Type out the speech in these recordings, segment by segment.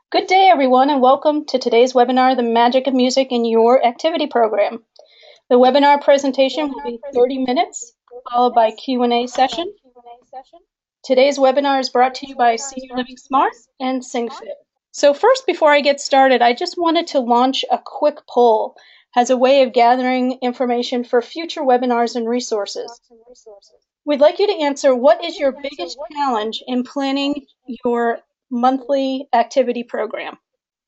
Good day, everyone, and welcome to today's webinar, The Magic of Music in Your Activity Program. The webinar presentation will be 30 minutes, followed by Q&A session. Today's webinar is brought to you by Senior Living Smart and SingFit. So first, before I get started, I just wanted to launch a quick poll as a way of gathering information for future webinars and resources. We'd like you to answer, what is your biggest challenge in planning your monthly activity program?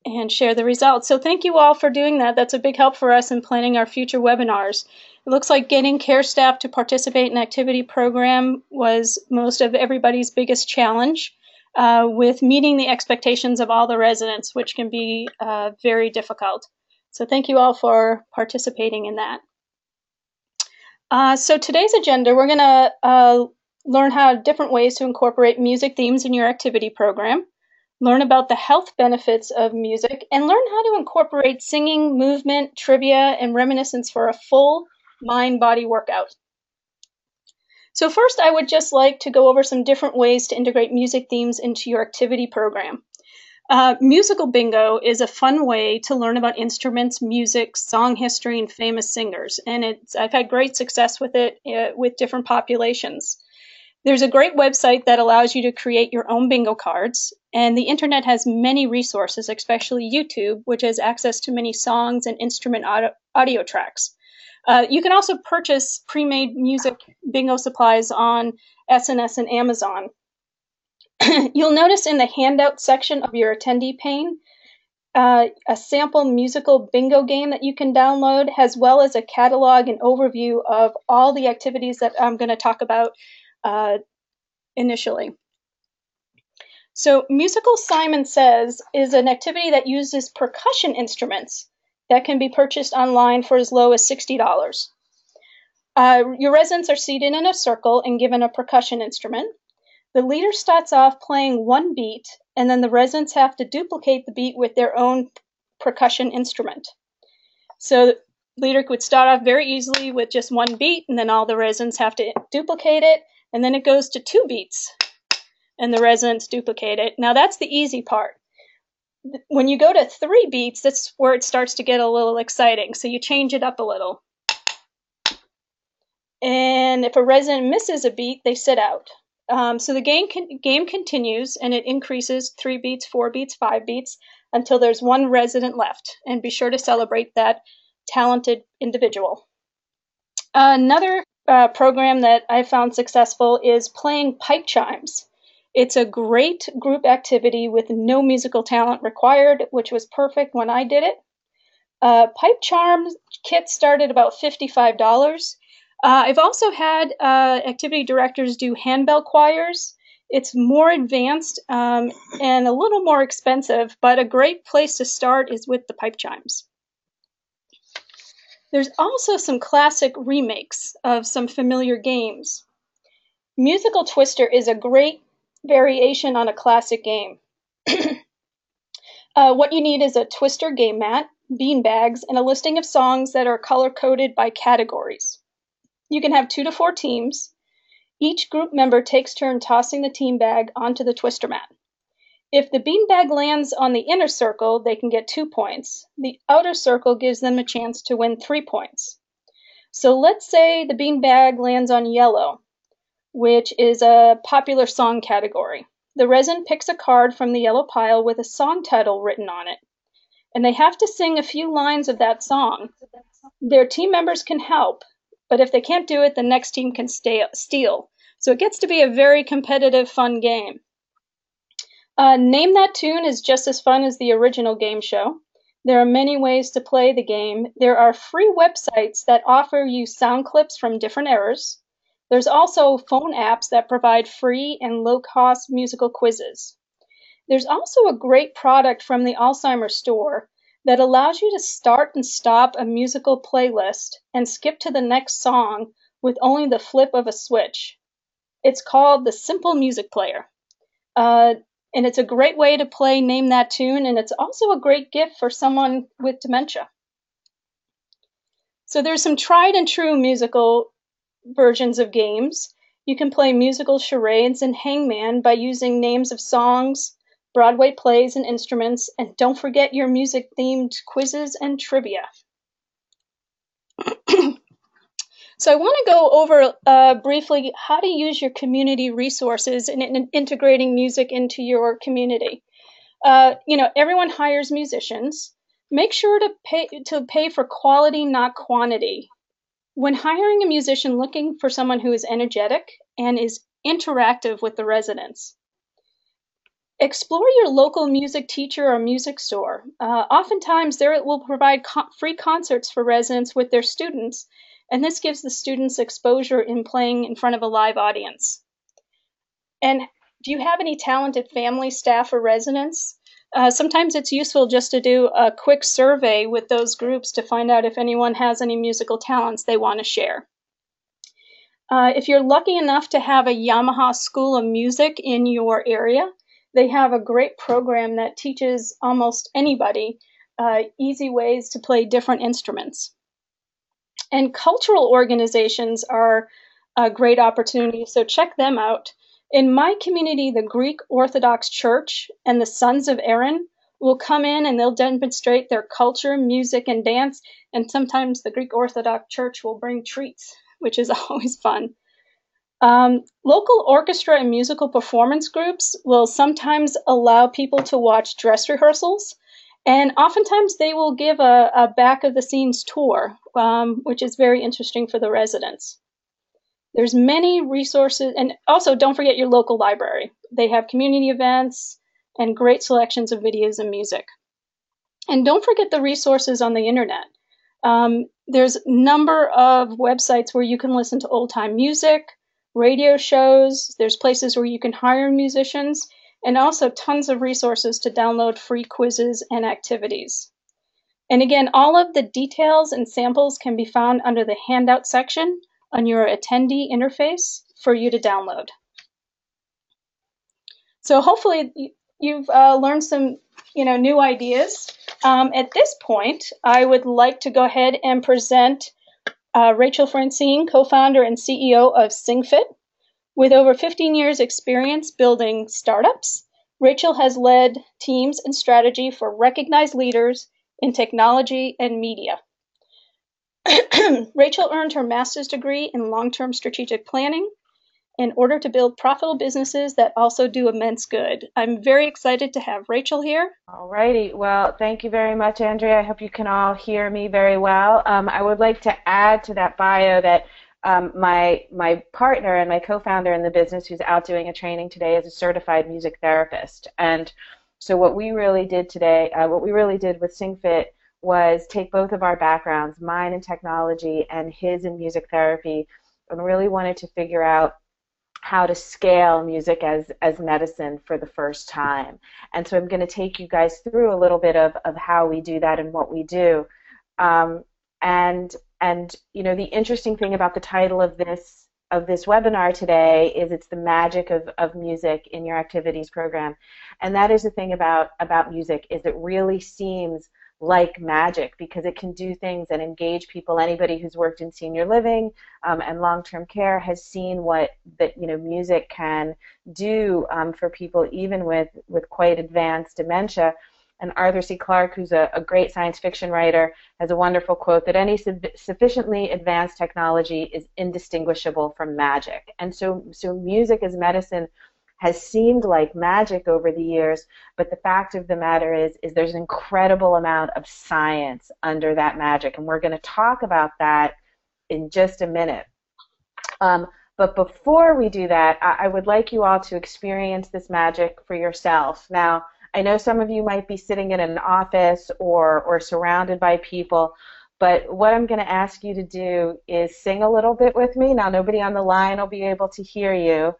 And share the results. So thank you all for doing that. That's a big help for us in planning our future webinars. It looks like getting care staff to participate in activity program was most of everybody's biggest challenge, with meeting the expectations of all the residents, which can be very difficult. So thank you all for participating in that. So today's agenda, we're going to learn how different ways to incorporate music themes in your activity program, learn about the health benefits of music, and learn how to incorporate singing, movement, trivia, and reminiscence for a full mind-body workout. So first, I would just like to go over some different ways to integrate music themes into your activity program. Musical bingo is a fun way to learn about instruments, music, song history, and famous singers. And I've had great success with it with different populations. There's a great website that allows you to create your own bingo cards, and the internet has many resources, especially YouTube, which has access to many songs and instrument audio tracks. You can also purchase pre-made music bingo supplies on SNS and Amazon. You'll notice in the handout section of your attendee pane, a sample musical bingo game that you can download, as well as a catalog and overview of all the activities that I'm going to talk about initially. So musical Simon Says is an activity that uses percussion instruments that can be purchased online for as low as $60. Your residents are seated in a circle and given a percussion instrument. The leader starts off playing one beat, and then the residents have to duplicate the beat with their own percussion instrument. So the leader could start off very easily with just one beat, and then all the residents have to duplicate it, and then it goes to 2 beats, and the residents duplicate it. Now that's the easy part. When you go to 3 beats, that's where it starts to get a little exciting, so you change it up a little. And if a resident misses a beat, they sit out. So the game continues, and it increases 3 beats, 4 beats, 5 beats, until there's 1 resident left. And be sure to celebrate that talented individual. Another program that I found successful is playing pipe chimes. It's a great group activity with no musical talent required, which was perfect when I did it. Pipe chimes kits start at about $55. I've also had activity directors do handbell choirs. It's more advanced and a little more expensive, but a great place to start is with the pipe chimes. There's also some classic remakes of some familiar games. Musical Twister is a great variation on a classic game. What you need is a Twister game mat, bean bags, and a listing of songs that are color-coded by categories. You can have 2 to 4 teams. Each group member takes turn tossing the team bag onto the Twister mat. If the bean bag lands on the inner circle, they can get 2 points. The outer circle gives them a chance to win 3 points. So let's say the bean bag lands on yellow, which is a popular song category. The resident picks a card from the yellow pile with a song title written on it, and they have to sing a few lines of that song. Their team members can help, but if they can't do it, the next team can steal. So it gets to be a very competitive, fun game. Name That Tune is just as fun as the original game show. There are many ways to play the game. There are free websites that offer you sound clips from different eras. There's also phone apps that provide free and low-cost musical quizzes. There's also a great product from the Alzheimer's store that allows you to start and stop a musical playlist and skip to the next song with only the flip of a switch. It's called the Simple Music Player. And it's a great way to play Name That Tune, and it's also a great gift for someone with dementia. So there's some tried and true musical versions of games. You can play musical charades and hangman by using names of songs, Broadway plays and instruments, and don't forget your music-themed quizzes and trivia. So I want to go over briefly how to use your community resources in integrating music into your community. Everyone hires musicians. Make sure to pay for quality, not quantity. When hiring a musician, looking for someone who is energetic and is interactive with the residents. Explore your local music teacher or music store. Oftentimes, they will provide free concerts for residents with their students, and this gives the students exposure in playing in front of a live audience. And do you have any talented family, staff, or residents? Sometimes it's useful just to do a quick survey with those groups to find out if anyone has any musical talents they want to share. If you're lucky enough to have a Yamaha School of Music in your area, they have a great program that teaches almost anybody easy ways to play different instruments. And cultural organizations are a great opportunity, so check them out. In my community, the Greek Orthodox Church and the Sons of Aaron will come in and they'll demonstrate their culture, music, and dance, and sometimes the Greek Orthodox Church will bring treats, which is always fun. Local orchestra and musical performance groups will sometimes allow people to watch dress rehearsals, and oftentimes they will give a back-of-the-scenes tour, which is very interesting for the residents. There's many resources, and also don't forget your local library. They have community events and great selections of videos and music. And don't forget the resources on the internet. There's a number of websites where you can listen to old-time music, radio shows, there's places where you can hire musicians, and also tons of resources to download free quizzes and activities. And again, all of the details and samples can be found under the handout section on your attendee interface for you to download. So hopefully you've learned some new ideas. At this point, I would like to go ahead and present Rachel Francine, co-founder and CEO of SingFit. With over 15 years experience building startups, Rachel has led teams and strategy for recognized leaders in technology and media. Rachel earned her master's degree in long-term strategic planning in order to build profitable businesses that also do immense good. I'm very excited to have Rachel here. All righty. Well, thank you very much, Andrea. I hope you can all hear me very well. I would like to add to that bio that my partner and my co-founder in the business, who's out doing a training today, is a certified music therapist. And so what we really did today, what we really did with SingFit was take both of our backgrounds, mine in technology and his in music therapy, and really wanted to figure out how to scale music as medicine for the first time. And so I'm going to take you guys through a little bit of how we do that and what we do. And the interesting thing about the title of this webinar today is it's the magic of music in your activities program. And that is the thing about music, is it really seems like magic because it can do things and engage people. Anybody who's worked in senior living and long-term care has seen what music can do for people even with quite advanced dementia. And Arthur C. Clarke, who's a great science fiction writer, has a wonderful quote that any sufficiently advanced technology is indistinguishable from magic. And so music as medicine has seemed like magic over the years, but the fact of the matter is there's an incredible amount of science under that magic, and we're going to talk about that in just a minute. But before we do that, I would like you all to experience this magic for yourself. Now, I know some of you might be sitting in an office or surrounded by people, but what I'm going to ask you to do is sing a little bit with me. Now, nobody on the line will be able to hear you.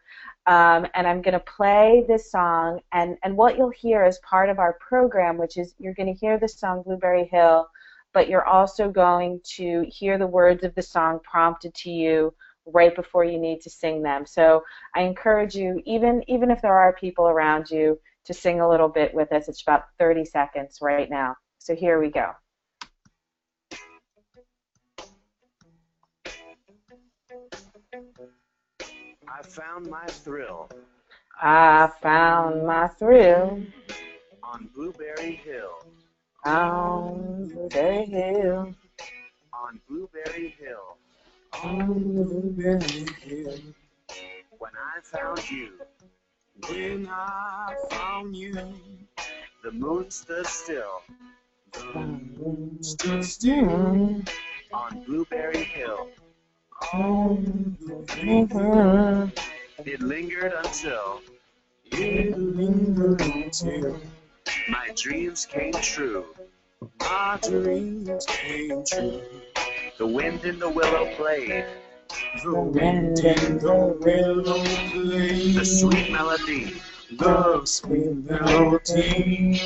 And I'm going to play this song, and what you'll hear as part of our program, which is you're going to hear the song Blueberry Hill, but you're also going to hear the words of the song prompted to you right before you need to sing them. So I encourage you, even if there are people around you, to sing a little bit with us. It's about 30 seconds right now. So here we go. I found my thrill I found my thrill on Blueberry Hill, on Blueberry Hill, on Blueberry Hill. on Blueberry Hill. When I found you, When I found you, the moon stood still the moon stood still on Blueberry Hill. on Blueberry Hill. It lingered until It lingered until my dreams came true. my dreams came true. The wind in the willow played The wind in the willow played the sweet melody, the sweet melody.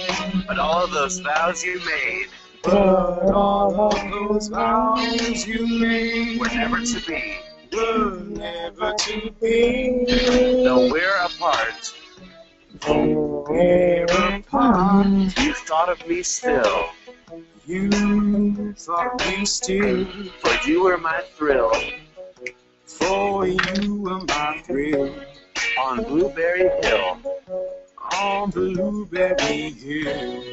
but all those vows you made But all of those vows you made were never to be. were never to be. Though we're apart, Though we're apart, you thought of me still, you thought me still. for you were my thrill For you were my thrill on Blueberry Hill. on Blueberry Hill.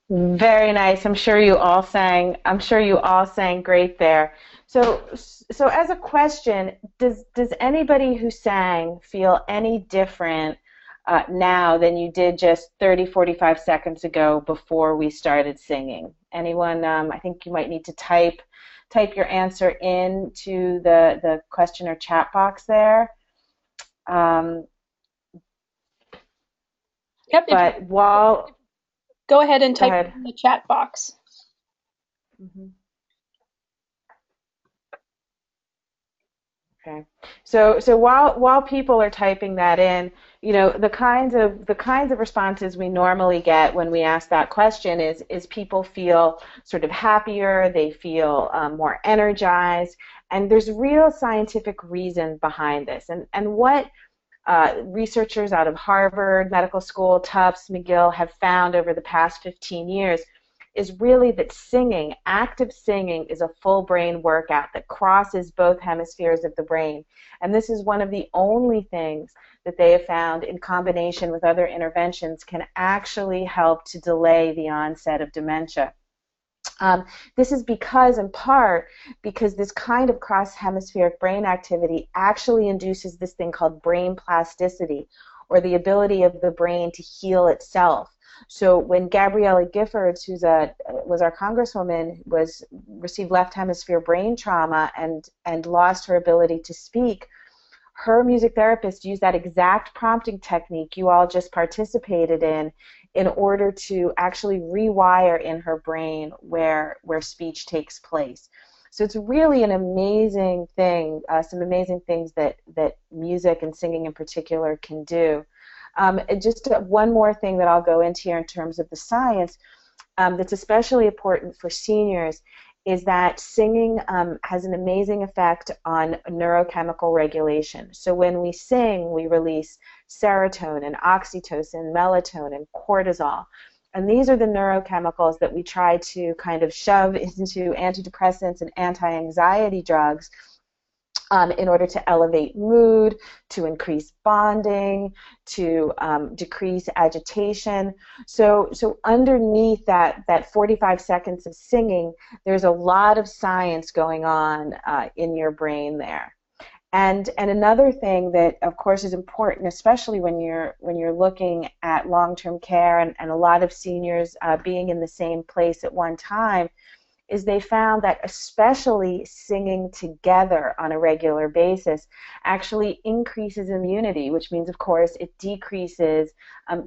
Very nice. I'm sure you all sang. I'm sure you all sang great there. So as a question, does anybody who sang feel any different now than you did just 30, 45 seconds ago before we started singing? Anyone? I think you might need to type your answer into the question or chat box there. Yep. But while Go ahead and Go type ahead. it in the chat box. Okay. So while people are typing that in, you know, the kinds of responses we normally get when we ask that question is people feel sort of happier, they feel more energized, and there's real scientific reason behind this. And what researchers out of Harvard Medical School, Tufts, McGill have found over the past 15 years is really that singing, active singing, is a full brain workout that crosses both hemispheres of the brain. And this is one of the only things that they have found in combination with other interventions can actually help to delay the onset of dementia. This is in part, because this kind of cross-hemispheric brain activity actually induces this thing called brain plasticity, or the ability of the brain to heal itself. So when Gabriella Giffords, who was our congresswoman, received left hemisphere brain trauma and lost her ability to speak, her music therapist used that exact prompting technique you all just participated in order to actually rewire in her brain where speech takes place. So it's really an amazing thing, some amazing things that music and singing in particular can do. Just one more thing that I'll go into here in terms of the science that's especially important for seniors is that singing has an amazing effect on neurochemical regulation. So when we sing, we release serotonin, oxytocin, melatonin, cortisol. And these are the neurochemicals that we try to kind of shove into antidepressants and anti-anxiety drugs in order to elevate mood, to increase bonding, to decrease agitation. So underneath that 45 seconds of singing, there's a lot of science going on in your brain there. And another thing that, of course, is important, especially when you're looking at long-term care and a lot of seniors being in the same place at one time, is they found that especially singing together on a regular basis actually increases immunity, which means, of course, it decreases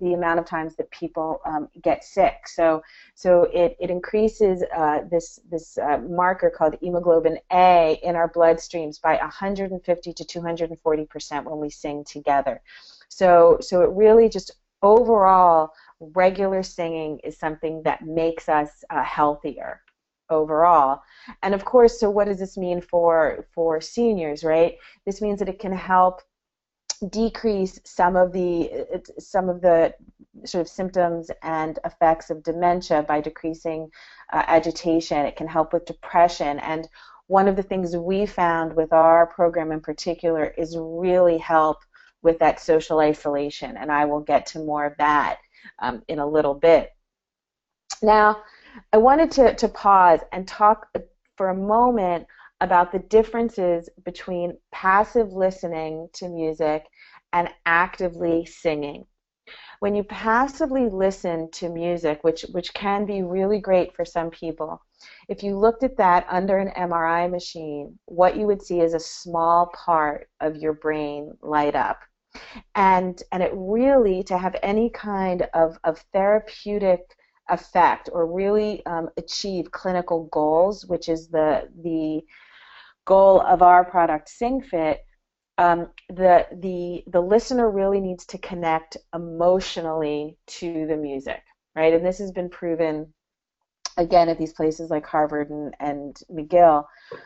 the amount of times that people get sick. So it increases this marker called hemoglobin A in our bloodstreams by 150 to 240% when we sing together. So it really just overall, regular singing is something that makes us healthier overall. And of course, so what does this mean for seniors, right? This means that it can help decrease some of the sort of symptoms and effects of dementia by decreasing agitation. It can help with depression. And one of the things we found with our program in particular is really help with that social isolation, and I will get to more of that in a little bit. Now, I wanted to pause and talk for a moment about the differences between passive listening to music and actively singing. When you passively listen to music, which can be really great for some people, if you looked at that under an MRI machine, what you would see is a small part of your brain light up. And it really, to have any kind of therapeutic effect or really achieve clinical goals, which is the goal of our product SingFit, the listener really needs to connect emotionally to the music, right? And this has been proven again at these places like Harvard and McGill.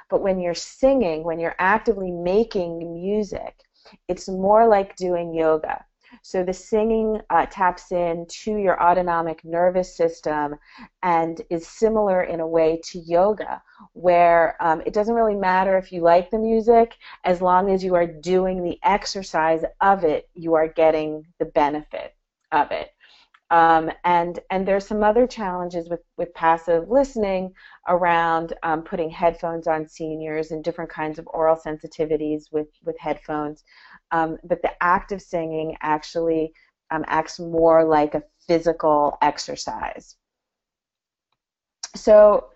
But when you're singing, when you're actively making music, it's more like doing yoga. So the singing taps into your autonomic nervous system and is similar in a way to yoga, where it doesn't really matter if you like the music, as long as you are doing the exercise of it, you are getting the benefit of it. And there's some other challenges with passive listening around putting headphones on seniors and different kinds of oral sensitivities with headphones. But the active singing actually acts more like a physical exercise. So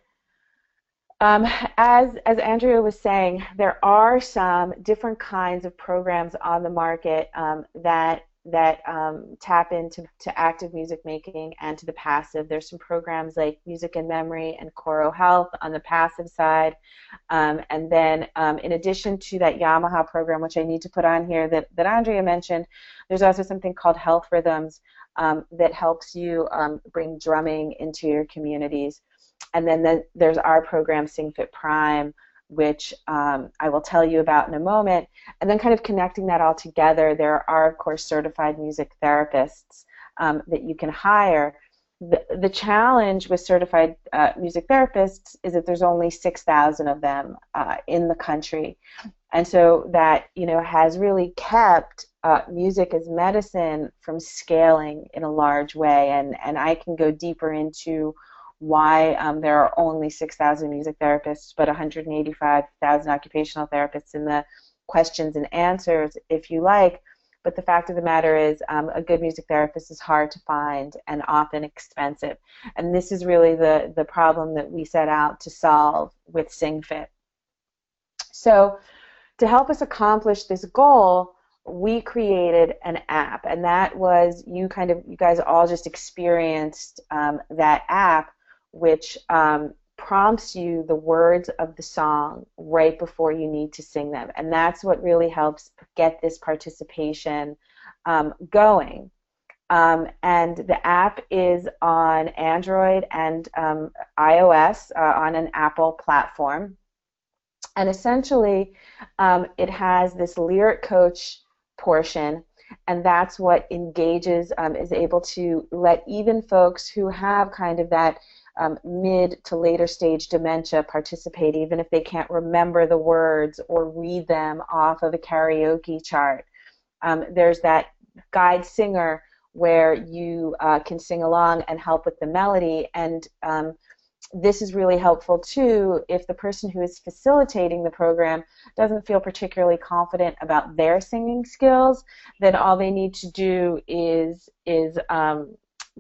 as Andrea was saying, there are some different kinds of programs on the market that tap into active music making and to the passive. There's some programs like Music and Memory and Coro Health on the passive side. And then in addition to that Yamaha program, which I need to put on here that Andrea mentioned, there's also something called Health Rhythms that helps you bring drumming into your communities. And then there's our program, SingFit Prime, which I will tell you about in a moment. And then kind of connecting that all together, there are, of course, certified music therapists that you can hire. The challenge with certified music therapists is that there's only 6,000 of them in the country. And so that, has really kept music as medicine from scaling in a large way. And I can go deeper into why there are only 6,000 music therapists, but 185,000 occupational therapists in the questions and answers, if you like. But the fact of the matter is a good music therapist is hard to find and often expensive. And this is really the problem that we set out to solve with SingFit. So to help us accomplish this goal, we created an app, and that was, you guys all just experienced that app, which prompts you the words of the song right before you need to sing them. And that's what really helps get this participation going. And the app is on Android and iOS on an Apple platform. And essentially, it has this lyric coach portion, and that's what engages, is able to let even folks who have kind of that mid to later stage dementia participate, even if they can't remember the words or read them off of a karaoke chart. There's that guide singer where you can sing along and help with the melody, and this is really helpful too if the person who is facilitating the program doesn't feel particularly confident about their singing skills. Then all they need to do is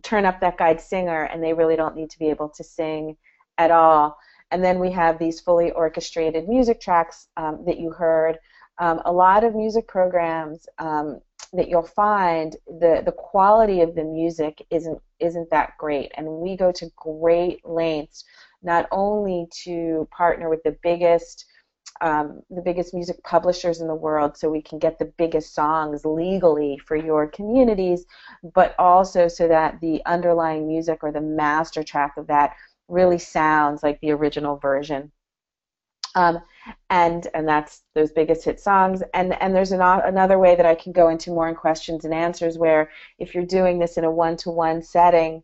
turn up that guide singer, and they really don't need to be able to sing at all. And then we have these fully orchestrated music tracks that you heard. A lot of music programs that you'll find, the quality of the music isn't that great, and we go to great lengths not only to partner with the biggest music publishers in the world so we can get the biggest songs legally for your communities, but also so that the underlying music or the master track of that really sounds like the original version. And that's those biggest hit songs. And there's another way that I can go into more in questions and answers, where if you're doing this in a one-to-one setting,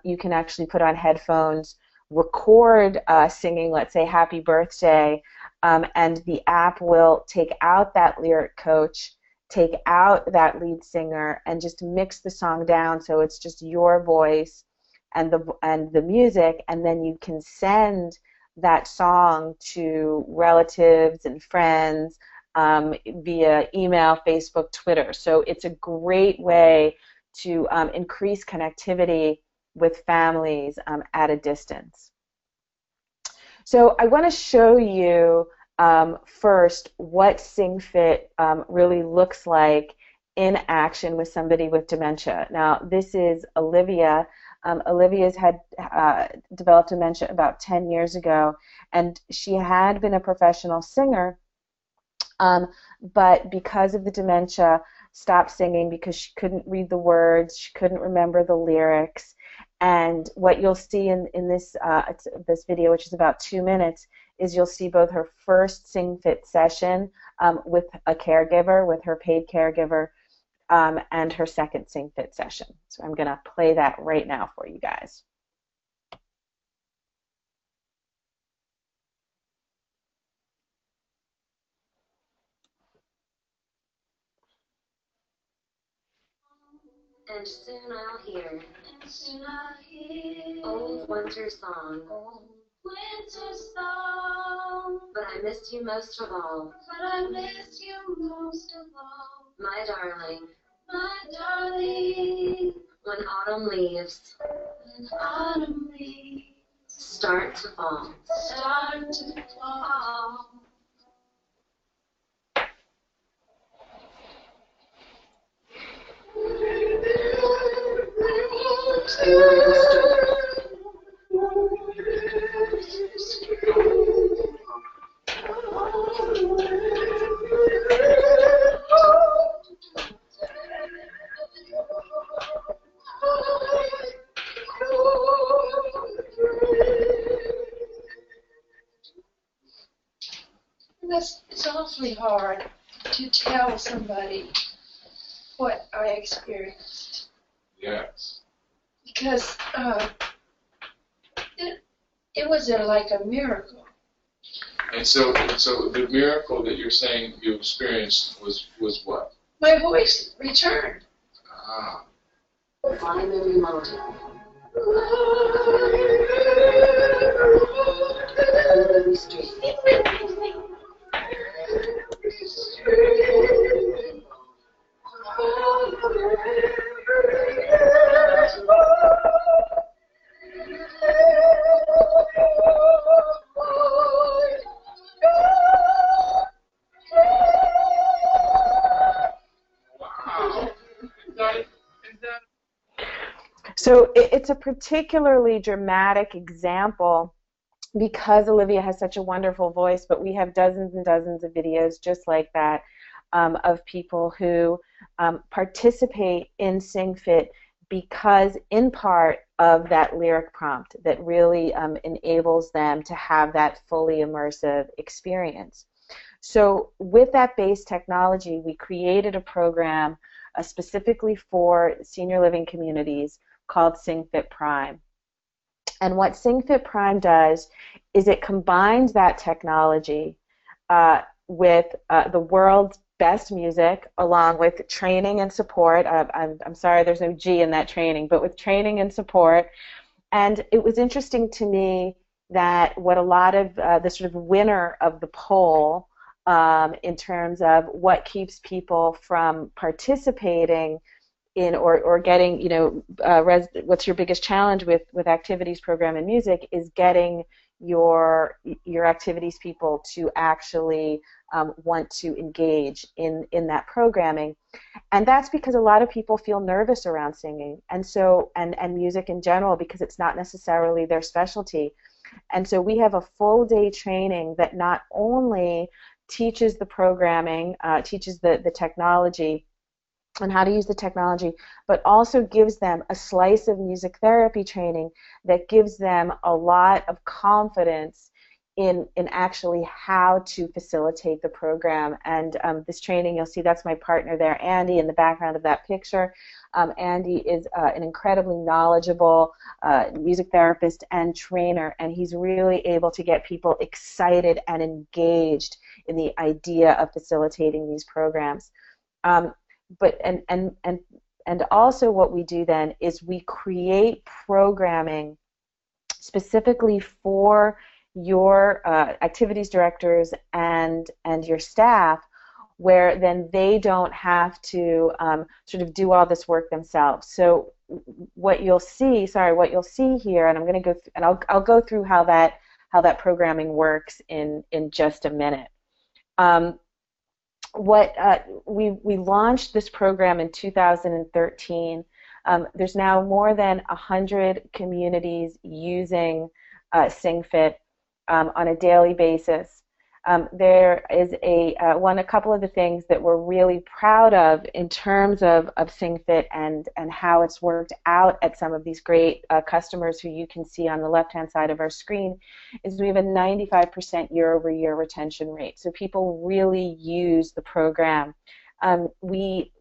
you can actually put on headphones record singing, let's say happy birthday, and the app will take out that lyric coach, take out that lead singer, and just mix the song down so it's just your voice and the music, and then you can send that song to relatives and friends via email, Facebook, Twitter. So it's a great way to increase connectivity with families at a distance. So I want to show you first what SingFit really looks like in action with somebody with dementia. Now, this is Olivia. Olivia's had developed dementia about 10 years ago, and she had been a professional singer, but because of the dementia, stopped singing because she couldn't read the words, she couldn't remember the lyrics. And what you'll see in this video, which is about 2 minutes, is you'll see both her first SingFit session with a caregiver, with her paid caregiver, and her second SingFit session. So I'm going to play that right now for you guys. And soon I'll hear old winter song. But I missed you most of all. My darling. When autumn leaves start to fall. It's awfully hard to tell somebody what I experienced. Yes. Because it was like a miracle. And so the miracle that you're saying you experienced was what? My voice returned. Ah. I'm in mountain. Street. So it's a particularly dramatic example because Olivia has such a wonderful voice, but we have dozens and dozens of videos just like that of people who participate in SingFit because in part of that lyric prompt that really enables them to have that fully immersive experience. So with that base technology, we created a program specifically for senior living communities called SingFit Prime. And what SingFit Prime does is it combines that technology with the world's best music, along with training and support. I'm sorry, there's no G in that training, but with training and support. And it was interesting to me that what a lot of the sort of winner of the poll in terms of what keeps people from participating in or getting, you know, what's your biggest challenge with activities program and music is getting your activities people to actually want to engage in that programming. And that's because a lot of people feel nervous around singing and music in general because it's not necessarily their specialty. And so we have a full day training that not only teaches the programming, teaches the technology and how to use the technology, but also gives them a slice of music therapy training that gives them a lot of confidence in actually how to facilitate the program. And this training, you'll see that's my partner there, Andy, in the background of that picture. Andy is an incredibly knowledgeable music therapist and trainer, and he's really able to get people excited and engaged in the idea of facilitating these programs. And also what we do then is we create programming specifically for your activities directors and your staff, where then they don't have to sort of do all this work themselves. So what you'll see here, and I'm going to go and I'll go through how that programming works in just a minute. We launched this program in 2013. There's now more than 100 communities using SingFit on a daily basis. There is a couple of the things that we're really proud of in terms of SingFit and how it's worked out at some of these great customers who you can see on the left-hand side of our screen, is we have a 95% year-over-year retention rate. So people really use the program. We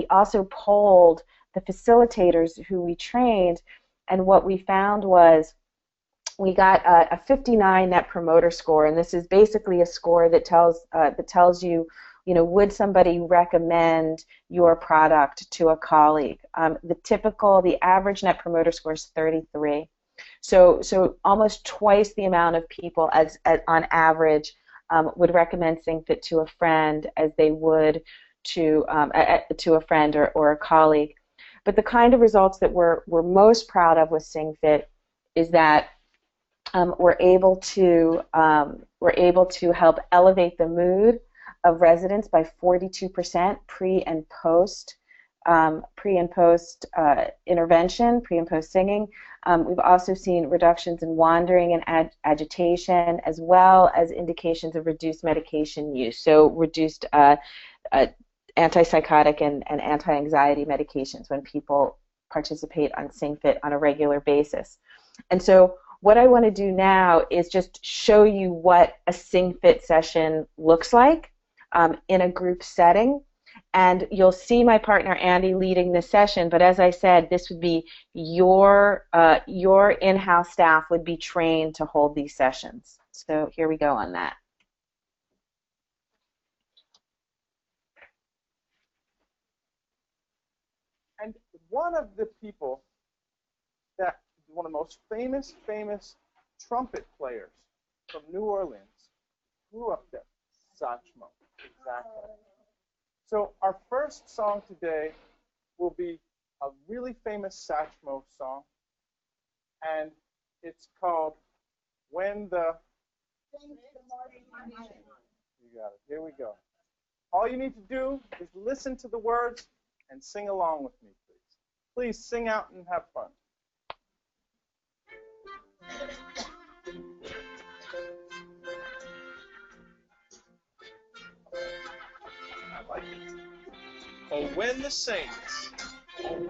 also polled the facilitators who we trained, and what we found was we got a 59 Net Promoter Score, and this is basically a score that tells you, would somebody recommend your product to a colleague? The average Net Promoter Score is 33. So almost twice the amount of people on average would recommend SingFit to a friend as they would to a friend or a colleague. But the kind of results that we're most proud of with SingFit is that we're able to help elevate the mood of residents by 42% pre and post intervention, pre and post singing. We've also seen reductions in wandering and agitation, as well as indications of reduced medication use, so reduced antipsychotic and anti-anxiety medications when people participate on SingFit on a regular basis. And so what I want to do now is just show you what a SingFit session looks like in a group setting. And you'll see my partner Andy leading this session, but as I said, this would be your in-house staff would be trained to hold these sessions. So here we go on that. And one of the people that one of the most famous trumpet players from New Orleans grew up there, Satchmo. Exactly. So our first song today will be a really famous Satchmo song, and it's called When the... You got it. Here we go. All you need to do is listen to the words and sing along with me, please. Please sing out and have fun. I like it. Oh, when the saints go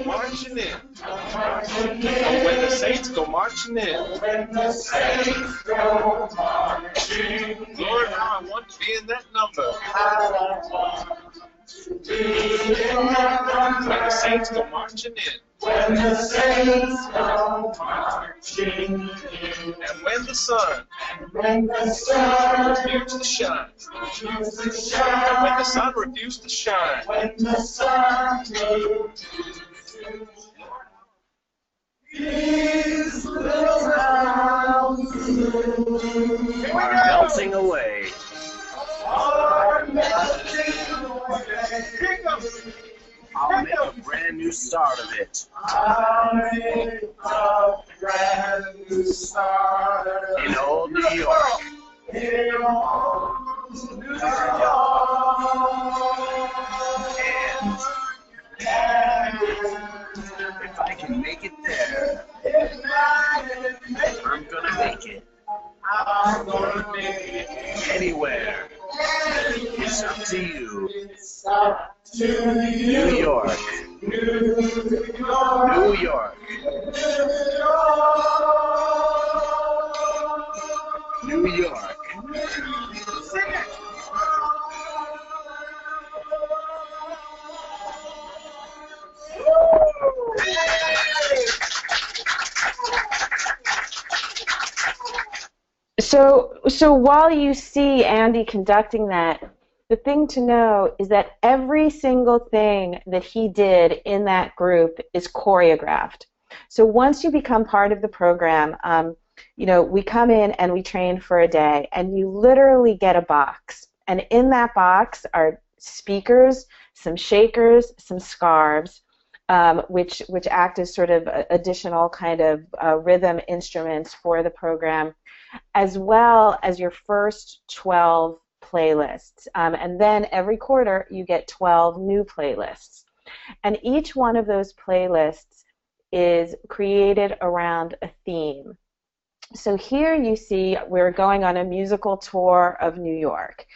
marching in. Oh, when the saints go marching in. When the saints go marching in. Lord, how I want to be in that number. When the saints go marching in. When the saints go marching in. And when the sun refused to shine. And when the sun refused to shine. When the sun refused to shine. These little towns are melting away. Are melting away. I'll make a brand new start of it. I'll make a brand new start of it. In old New York. In old New York. And if I can make it there, I'm gonna make it. I'm gonna make it anywhere. It's up to you. It's up to you. New York. New York. New York. New York. So while you see Andy conducting that, the thing to know is that every single thing that he did in that group is choreographed. So once you become part of the program, we come in and we train for a day, and you literally get a box. And in that box are speakers, some shakers, some scarves, which act as sort of additional kind of rhythm instruments for the program, as well as your first 12 playlists. And then every quarter you get 12 new playlists. And each one of those playlists is created around a theme. So here you see we're going on a musical tour of New York.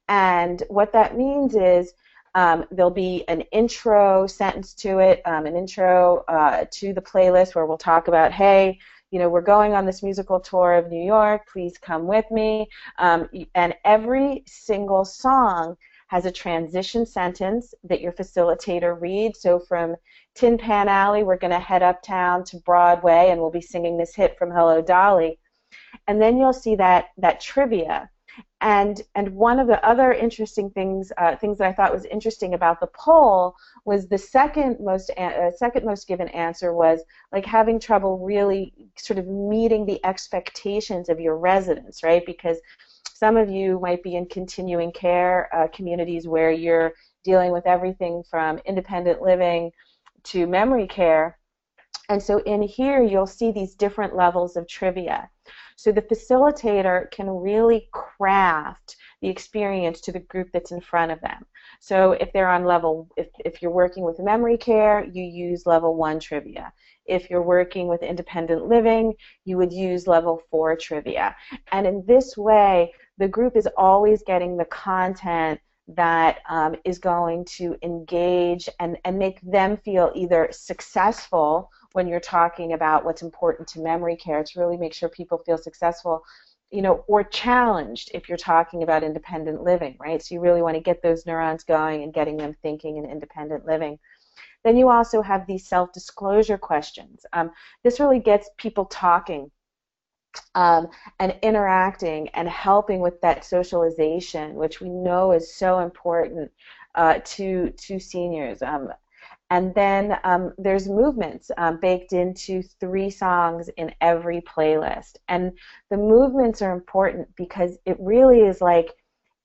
And what that means is there'll be an intro sentence to it, an intro to the playlist where we'll talk about, hey, we're going on this musical tour of New York, please come with me. And every single song has a transition sentence that your facilitator reads. So from Tin Pan Alley, we're going to head uptown to Broadway, and we'll be singing this hit from Hello Dolly. And then you'll see that trivia. And one of the other interesting things that I thought was interesting about the poll was the second most given answer was like having trouble really sort of meeting the expectations of your residents, right? Because some of you might be in continuing care communities where you're dealing with everything from independent living to memory care. And so in here you'll see these different levels of trivia. So the facilitator can really craft the experience to the group that's in front of them. So if they're on level, if you're working with memory care, you use level 1 trivia. If you're working with independent living, you would use level 4 trivia. And in this way, the group is always getting the content that is going to engage and make them feel either successful when you're talking about what's important to memory care, to really make sure people feel successful, or challenged if you're talking about independent living, right? So you really want to get those neurons going and getting them thinking in independent living. Then you also have these self-disclosure questions. This really gets people talking and interacting and helping with that socialization, which we know is so important to seniors. And then there's movements baked into 3 songs in every playlist. And the movements are important because it really is like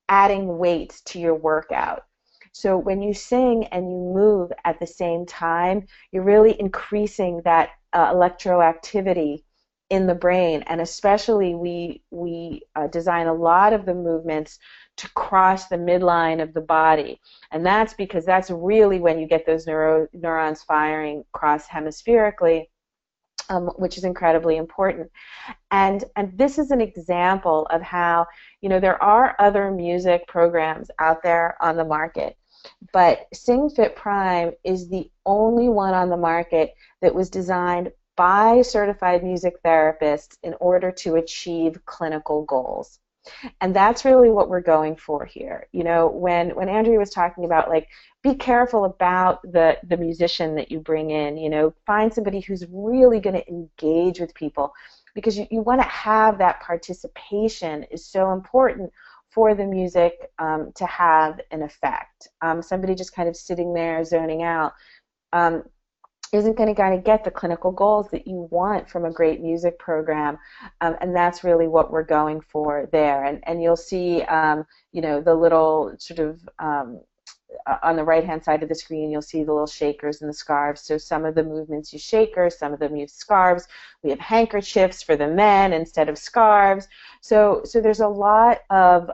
adding weight to your workout. So when you sing and you move at the same time, you're really increasing that electroactivity in the brain. And especially we design a lot of the movements to cross the midline of the body. And that's because that's really when you get those neurons firing cross-hemispherically, which is incredibly important. And this is an example of how, there are other music programs out there on the market, but SingFit Prime is the only one on the market that was designed by certified music therapists in order to achieve clinical goals. And that's really what we're going for here. When Andrea was talking about, like, be careful about the musician that you bring in, find somebody who's really going to engage with people, because you want to have that participation is so important for the music to have an effect. Somebody just kind of sitting there zoning out isn't going to kind of get the clinical goals that you want from a great music program, and that's really what we're going for there. And you'll see, the little sort of on the right-hand side of the screen, you'll see the little shakers and the scarves. So some of the movements use shakers, some of them use scarves. We have handkerchiefs for the men instead of scarves. So there's a lot of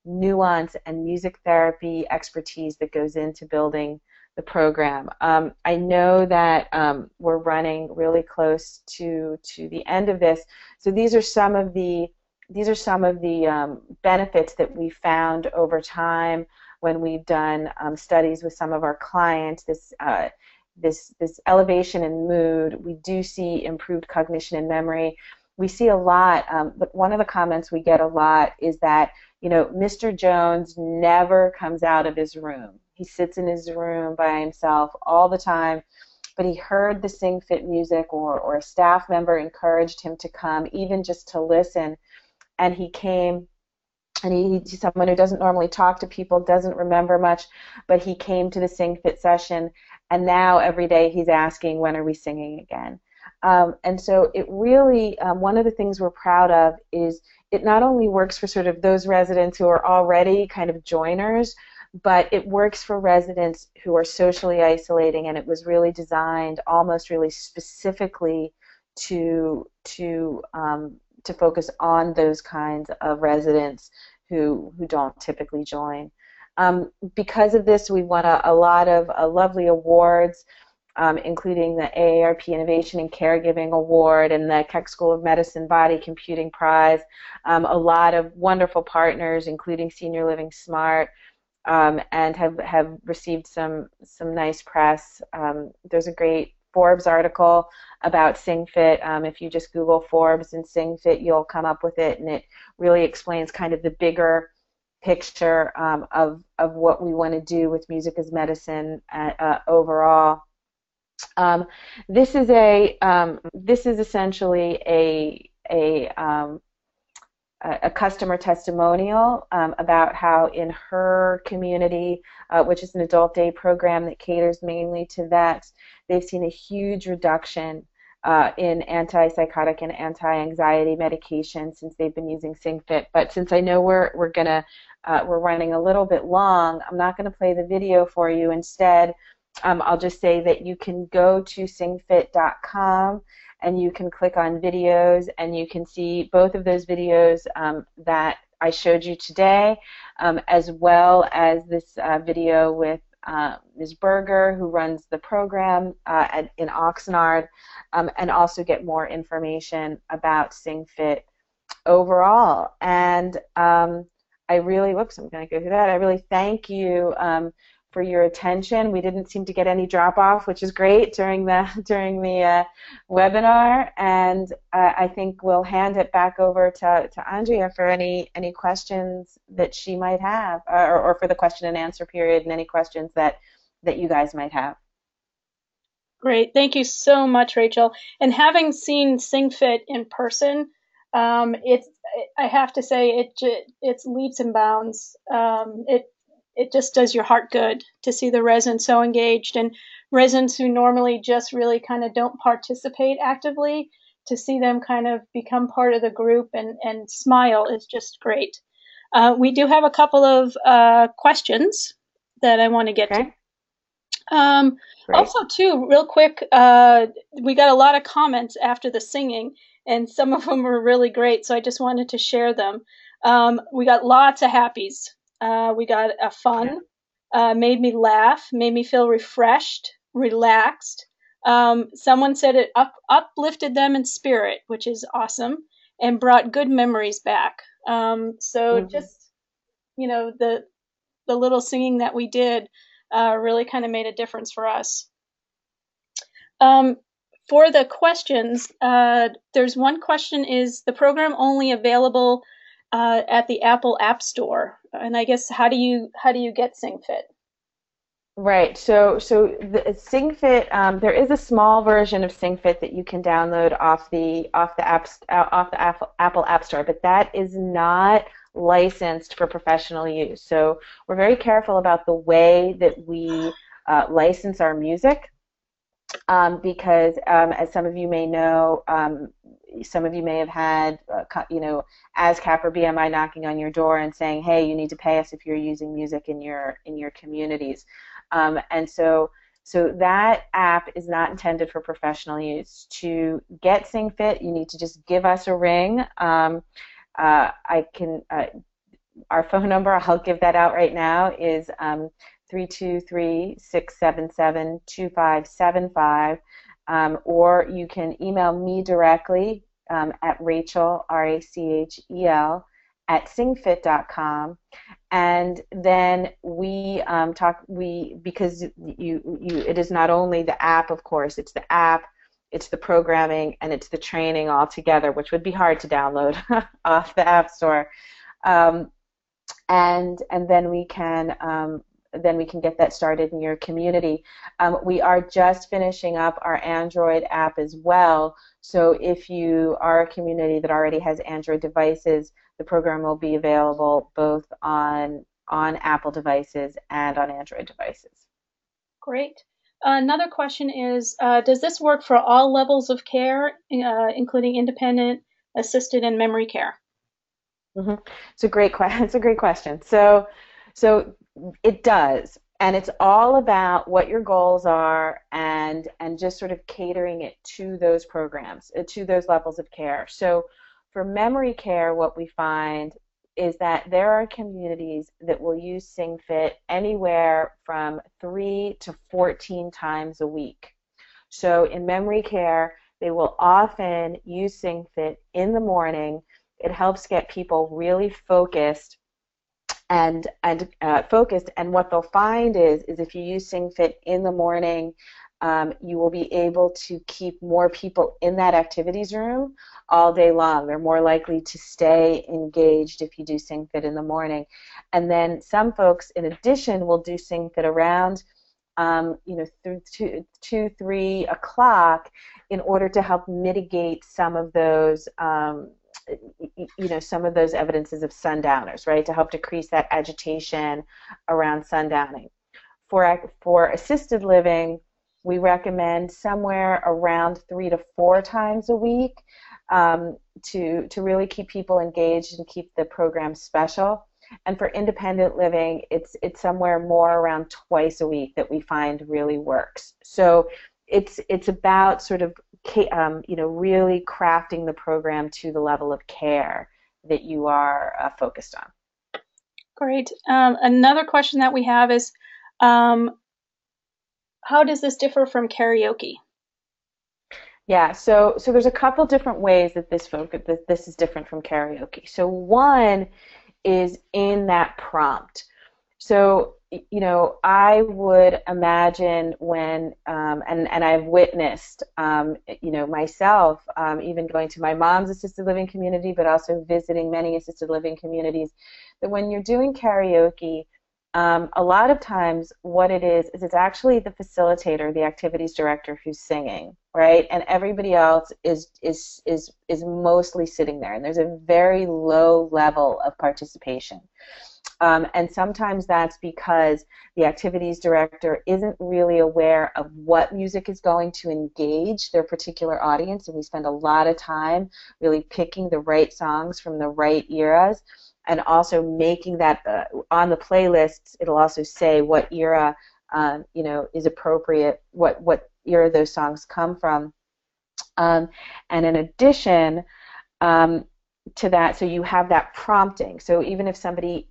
nuance and music therapy expertise that goes into building the program. I know that we're running really close to the end of this. So these are some of the benefits that we found over time when we've done studies with some of our clients. This elevation in mood. We do see improved cognition and memory. We see a lot, but one of the comments we get a lot is that, Mr. Jones never comes out of his room. He sits in his room by himself all the time, but he heard the SingFit music, or a staff member encouraged him to come, even just to listen, and he came. And he's someone who doesn't normally talk to people, doesn't remember much, but he came to the SingFit session, and now every day he's asking, when are we singing again? And so it really, one of the things we're proud of is it not only works for sort of those residents who are already kind of joiners, but it works for residents who are socially isolating, and it was really designed almost really specifically to focus on those kinds of residents who don't typically join. Because of this, we won a lot of lovely awards, including the AARP Innovation in Caregiving Award and the Keck School of Medicine Body Computing Prize. A lot of wonderful partners, including Senior Living Smart, and have received some nice press. There's a great Forbes article about SingFit. If you just Google Forbes and SingFit, you'll come up with it, and it really explains kind of the bigger picture of what we want to do with music as medicine overall. This is essentially a customer testimonial about how in her community, which is an adult day program that caters mainly to vets, they've seen a huge reduction in antipsychotic and anti-anxiety medication since they've been using SingFit. But since I know we're running a little bit long, I'm not going to play the video for you. Instead, I'll just say that you can go to singfit.com and you can click on videos, and you can see both of those videos that I showed you today, as well as this video with Ms. Berger, who runs the program in Oxnard, and also get more information about SingFit overall. And I really, I'm going to go through that. I really thank you for your attention. We didn't seem to get any drop off, which is great during the webinar, and I think we'll hand it back over to Andrea for any questions that she might have, or for the question and answer period, and any questions that you guys might have. Great, thank you so much, Rachel. And having seen SingFit in person, I have to say it's leaps and bounds. It just does your heart good to see the residents so engaged, and residents who normally just really kind of don't participate actively, to see them kind of become part of the group and smile is just great. We do have a couple of questions that I want to get to. Also, too, real quick, we got a lot of comments after the singing, and some of them were really great, so I just wanted to share them. We got lots of happies. We got a fun, made me laugh, made me feel refreshed, relaxed. Someone said it uplifted them in spirit, which is awesome, and brought good memories back. Just, the little singing that we did really kind of made a difference for us. For the questions, there's one question: is the program only available at the Apple App Store? And I guess how do you get SingFit? Right. So the SingFit, there is a small version of SingFit that you can download off the Apple App Store, but that is not licensed for professional use. So we're very careful about the way that we license our music, because as some of you may know, some of you may have had, ASCAP or BMI knocking on your door and saying, "Hey, you need to pay us if you're using music in your communities." And so that app is not intended for professional use. To get SingFit, you need to just give us a ring. Our phone number, I'll give that out right now, is 323-677-2575. Or you can email me directly at Rachel, RACHEL, at singfit.com, and then because it is not only the app, of course, it's the app, it's the programming, and it's the training all together, which would be hard to download off the App Store, and then we can get that started in your community. We are just finishing up our Android app as well, so if you are a community that already has Android devices, the program will be available both on Apple devices and on Android devices. Great. Another question is, does this work for all levels of care, including independent, assisted, and memory care? Mm-hmm. It's a great question. So it does, and it's all about what your goals are, and just sort of catering it to those programs, to those levels of care. So for memory care, what we find is that there are communities that will use SingFit anywhere from 3 to 14 times a week. So in memory care, they will often use SingFit in the morning. It helps get people really focused and what they'll find is if you use SingFit in the morning, you will be able to keep more people in that activities room all day long. They're more likely to stay engaged if you do SingFit in the morning. And then some folks, in addition, will do SingFit around through 2, 3 o'clock in order to help mitigate some of those some of those evidences of sundowners, right, to help decrease that agitation around sundowning. For assisted living, we recommend somewhere around 3 to 4 times a week to really keep people engaged and keep the program special. And for independent living, it's somewhere more around twice a week that we find really works. So it's about sort of really crafting the program to the level of care that you are focused on. Great. Another question that we have is, how does this differ from karaoke? Yeah, so there's a couple different ways that this is different from karaoke. So one is in that prompt. So, I would imagine when, and I've witnessed, myself, even going to my mom's assisted living community, but also visiting many assisted living communities, that when you're doing karaoke, a lot of times what it is it's actually the facilitator, the activities director who's singing, right? And everybody else is mostly sitting there, and there's a very low level of participation. And sometimes that's because the activities director isn't really aware of what music is going to engage their particular audience, and we spend a lot of time really picking the right songs from the right eras, and also making that on the playlists. It'll also say what era is appropriate, what era those songs come from, and in addition to that, so you have that prompting. So even if somebody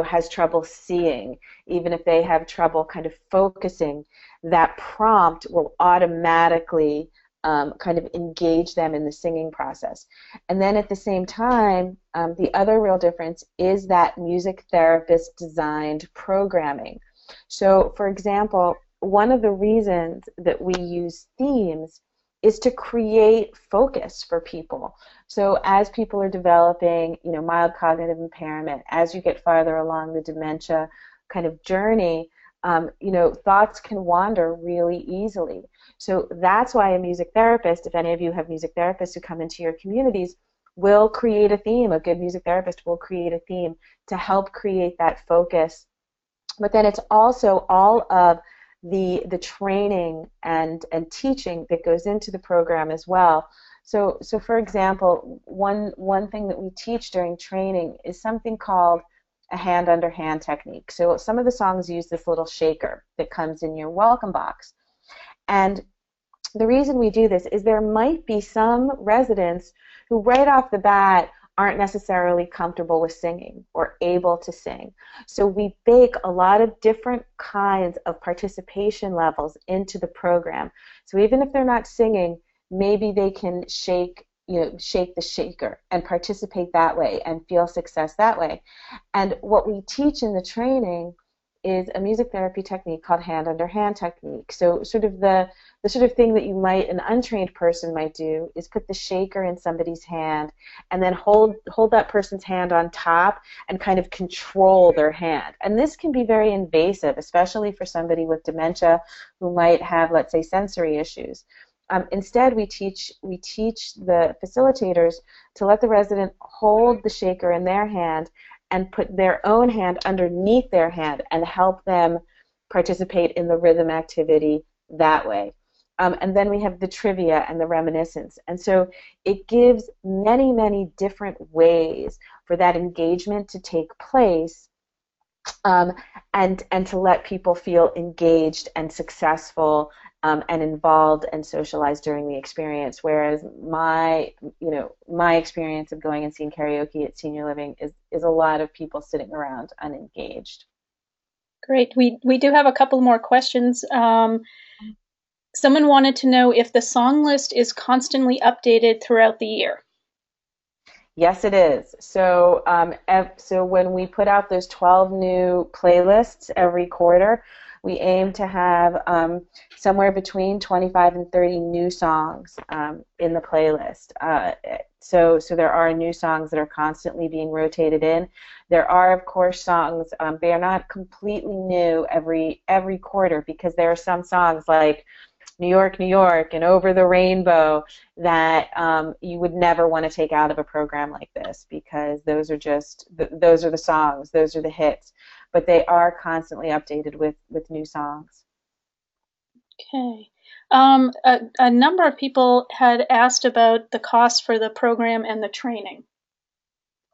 has trouble seeing, even if they have trouble kind of focusing, that prompt will automatically kind of engage them in the singing process. And then at the same time, the other real difference is that music therapist designed programming. So for example, one of the reasons that we use themes is to create focus for people. So as people are developing, mild cognitive impairment, as you get farther along the dementia kind of journey, thoughts can wander really easily. So that's why a music therapist, if any of you have music therapists who come into your communities, will create a theme. A good music therapist will create a theme to help create that focus. But then it's also all of the training and teaching that goes into the program as well. So for example, one thing that we teach during training is something called a hand under hand technique. So some of the songs use this little shaker that comes in your welcome box. And the reason we do this is there might be some residents who right off the bat aren't necessarily comfortable with singing or able to sing. So we bake a lot of different kinds of participation levels into the program. So even if they're not singing, maybe they can shake the shaker and participate that way and feel success that way. And what we teach in the training is a music therapy technique called hand under hand technique. So sort of the sort of thing that an untrained person might do is put the shaker in somebody's hand and then hold that person's hand on top and kind of control their hand. And this can be very invasive, especially for somebody with dementia who might have, let's say, sensory issues. Instead, we teach the facilitators to let the resident hold the shaker in their hand and put their own hand underneath their hand and help them participate in the rhythm activity that way. And then we have the trivia and the reminiscence. And so it gives many, many different ways for that engagement to take place, and to let people feel engaged and successful, and involved and socialized during the experience. Whereas my experience of going and seeing karaoke at senior living is a lot of people sitting around unengaged. Great. We do have a couple more questions. Someone wanted to know if the song list is constantly updated throughout the year. Yes, it is. So, so when we put out those 12 new playlists every quarter, we aim to have somewhere between 25 and 30 new songs in the playlist. So there are new songs that are constantly being rotated in. There are, of course, songs. They are not completely new every quarter, because there are some songs like New York, New York, and Over the Rainbow that you would never want to take out of a program like this, because those are the songs, those are the hits. But they are constantly updated with new songs. Okay. A number of people had asked about the cost for the program and the training.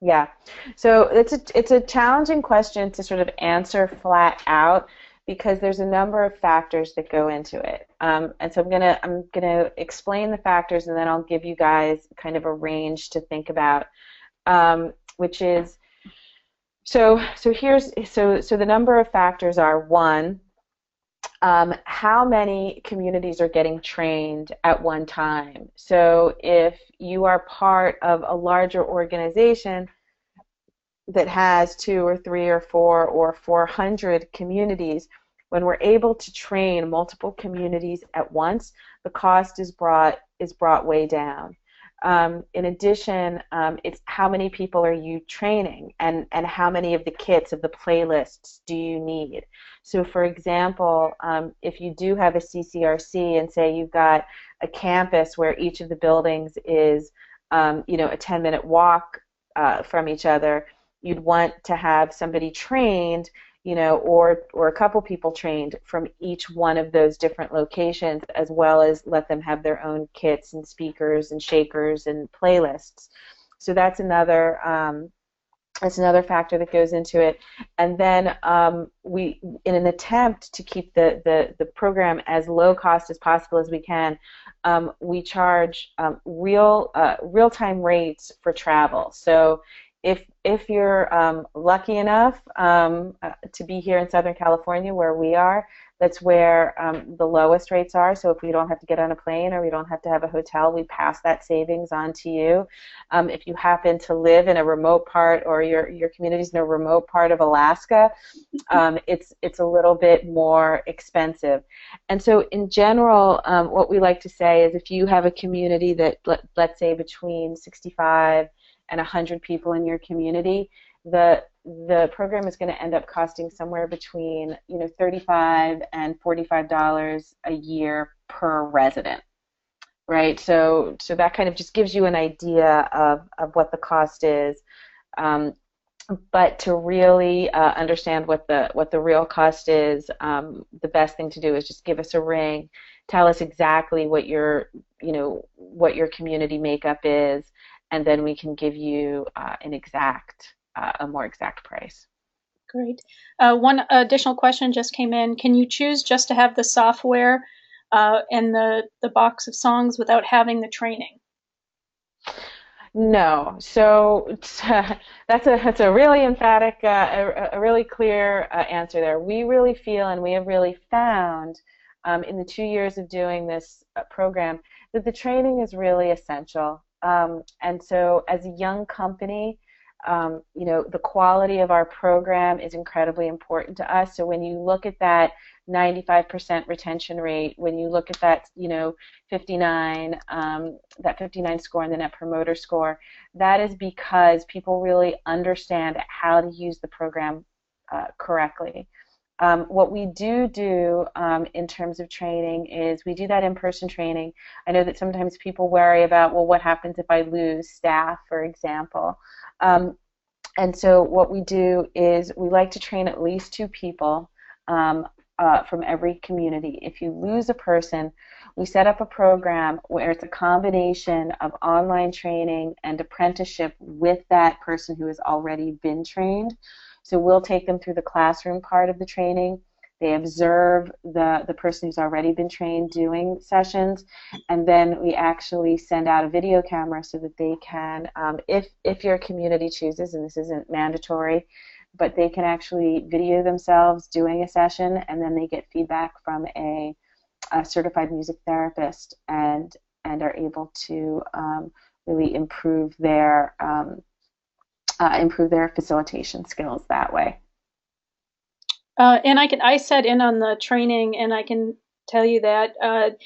Yeah. So it's a challenging question to sort of answer flat out, because there's a number of factors that go into it. And so I'm gonna explain the factors, and then I'll give you guys kind of a range to think about, which is so the number of factors are: one, how many communities are getting trained at one time. So if you are part of a larger organization that has 2 or 3 or 4 or 400 communities, when we're able to train multiple communities at once, the cost is brought way down. In addition, it's how many people are you training, and how many of the kits of the playlists do you need. So for example, if you do have a CCRC, and say you've got a campus where each of the buildings is a 10-minute walk from each other, you'd want to have somebody trained, or a couple people trained from each one of those different locations, as well as let them have their own kits and speakers and shakers and playlists. So that's another factor that goes into it. And then we, in an attempt to keep the program as low cost as possible as we can, we charge real-time rates for travel. So if you're lucky enough to be here in Southern California, where we are, that's where the lowest rates are. So if we don't have to get on a plane, or we don't have to have a hotel, we pass that savings on to you. If you happen to live in a remote part, or your community's in a remote part of Alaska, it's a little bit more expensive. And so in general, what we like to say is, if you have a community that, let's say, between 65 and 100 people in your community, the program is going to end up costing somewhere between $35 and $45 a year per resident, right? So that kind of just gives you an idea of what the cost is. But to really understand what the real cost is, the best thing to do is just give us a ring, tell us exactly what your community makeup is, and then we can give you a more exact price. Great. One additional question just came in. Can you choose just to have the software and the box of songs without having the training? No. So that's a really emphatic, a really clear answer there. We really feel, and we have really found in the 2 years of doing this program, that the training is really essential. And so as a young company, the quality of our program is incredibly important to us. So when you look at that 95% retention rate, when you look at that 59 score and the Net Promoter Score, that is because people really understand how to use the program correctly. What we do in terms of training is we do that in-person training. I know that sometimes people worry about, well, what happens if I lose staff, for example. And so what we do is we like to train at least 2 people from every community. If you lose a person, we set up a program where it's a combination of online training and apprenticeship with that person who has already been trained. So we'll take them through the classroom part of the training. They observe the person who's already been trained doing sessions, and then we actually send out a video camera so that they can, if your community chooses, and this isn't mandatory, but they can actually video themselves doing a session, and then they get feedback from a certified music therapist and are able to really improve their facilitation skills that way. And I sat in on the training, and I can tell you that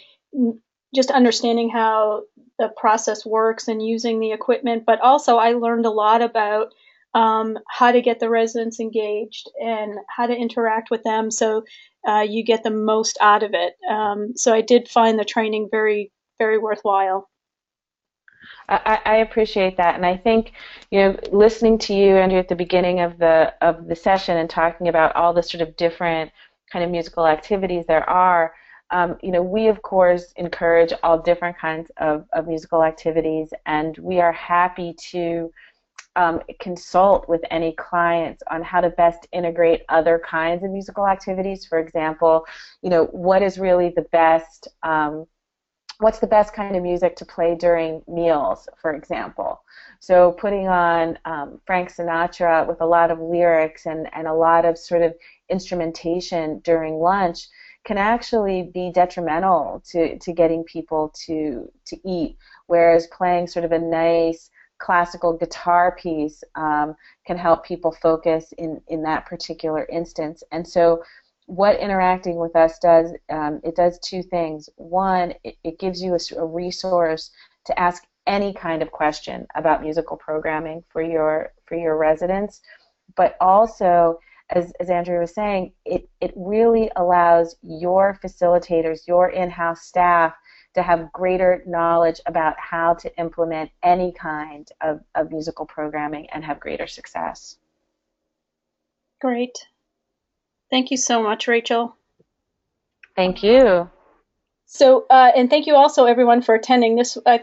just understanding how the process works and using the equipment, but also I learned a lot about how to get the residents engaged and how to interact with them so you get the most out of it. So I did find the training very, very worthwhile. I appreciate that, and I think, listening to you, Andrew, at the beginning of the session and talking about all the sort of different kind of musical activities there are, we of course encourage all different kinds of musical activities, and we are happy to consult with any clients on how to best integrate other kinds of musical activities. For example, what is really the best. What's the best kind of music to play during meals, for example? So putting on Frank Sinatra with a lot of lyrics and a lot of sort of instrumentation during lunch can actually be detrimental to getting people to eat, whereas playing sort of a nice classical guitar piece can help people focus in that particular instance. And so what interacting with us does, it does 2 things. One, it gives you a resource to ask any kind of question about musical programming for your residents, but also, as Andrew was saying, it really allows your facilitators, your in-house staff, to have greater knowledge about how to implement any kind of musical programming and have greater success. Great. Thank you so much, Rachel. Thank you. So, and thank you also, everyone, for attending this. I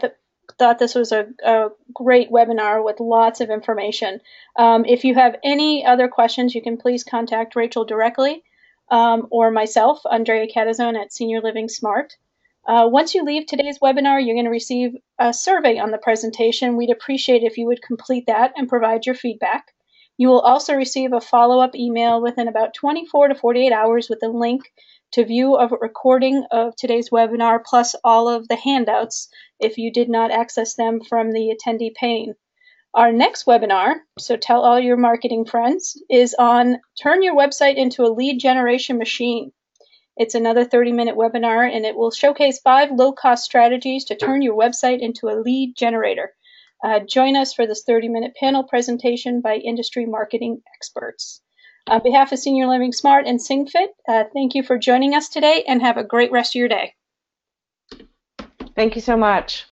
thought this was a great webinar with lots of information. If you have any other questions, you can please contact Rachel directly or myself, Andrea Catazone at Senior Living Smart. Once you leave today's webinar, you're going to receive a survey on the presentation. We'd appreciate if you would complete that and provide your feedback. You will also receive a follow-up email within about 24 to 48 hours with a link to view a recording of today's webinar, plus all of the handouts if you did not access them from the attendee pane. Our next webinar, so tell all your marketing friends, is on Turn Your Website into a Lead Generation Machine. It's another 30-minute webinar, and it will showcase 5 low-cost strategies to turn your website into a lead generator. Join us for this 30-minute panel presentation by industry marketing experts. On behalf of Senior Living Smart and SingFit, thank you for joining us today, and have a great rest of your day. Thank you so much.